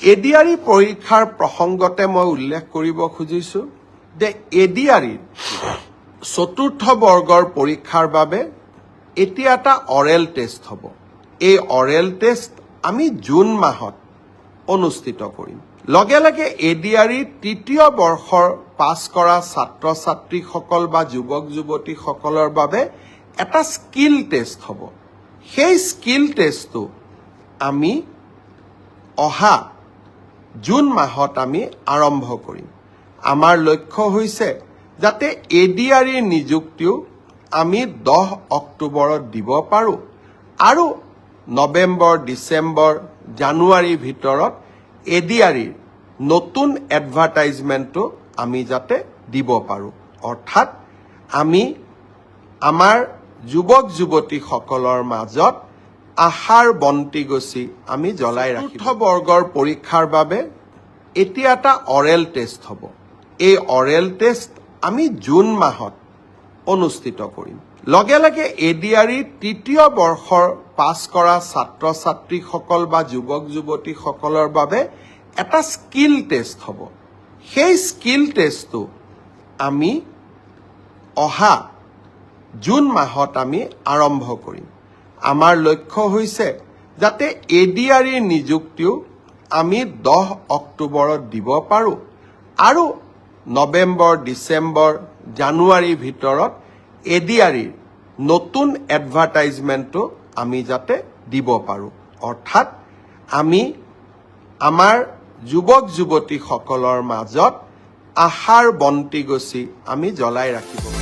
ADRE পৰীক্ষাৰ প্ৰসংগতে মই উল্লেখ কৰিব খুজিছো যে এডিআৰইৰ চতুৰ্থ বৰ্গৰ পৰীক্ষাৰ বাবে এতিয়া এটা অৰেল টেষ্ট হ'ব। এই অৰেল টেষ্ট আমি জুন মাহত অনুষ্ঠিত কৰিম। লগে লগে এডিআৰইৰ তৃতীয় বৰ্ষৰ পাছ কৰা ছাত্ৰ ছাত্ৰীসকল বা যুৱক যুৱতীসকলৰ বাবে এটা স্কিল টেষ্ট হ'ব। সেই স্কিল টেষ্টটো আমি অহা জুন মাহত আমি আৰম্ভ কৰিম। আমাৰ লক্ষ্য হৈছে যাতে এডিআৰইৰ নিযুক্তিও আমি 10 অক্টোবৰত দিব পাৰোঁ আৰু নৱেম্বৰ, ডিচেম্বৰ, জানুৱাৰীৰ ভিতৰত এডিআৰইৰ নতুন এডভাৰটাইজমেণ্টটো আমি যাতে দিব পাৰোঁ। অৰ্থাৎ আমি আমাৰ যুৱক যুৱতীসকলৰ মাজত আশাৰ বন্তি গছি আমি জ্বলাই ৰাখিম। চতুৰ্থ বৰ্গৰ পৰীক্ষাৰ বাবে এতিয়া এটা অৰেল টেষ্ট হ'ব। এই অৰেল টেষ্ট আমি জুন মাহত অনুষ্ঠিত কৰিম। লগে লগে এডিআৰইৰ তৃতীয় বৰ্ষৰ পাছ কৰা ছাত্ৰ ছাত্ৰীসকল বা যুৱক যুৱতীসকলৰ বাবে এটা স্কিল টেষ্ট হ'ব। সেই স্কিল টেষ্টটো আমি অহা জুন মাহত আমি আৰম্ভ কৰিম। আমাৰ লক্ষ্য হৈছে যাতে এডিআৰইৰ নিযুক্তিও আমি 10 অক্টোবৰত দিব পাৰোঁ আৰু নৱেম্বৰ, ডিচেম্বৰ, জানুৱাৰীৰ ভিতৰত এডিআৰইৰ নতুন এডভাৰটাইজমেণ্টটো আমি যাতে দিব পাৰোঁ। অৰ্থাৎ আমি আমাৰ যুৱক যুৱতীসকলৰ মাজত আশাৰ বন্তি গছি আমি জ্বলাই ৰাখিব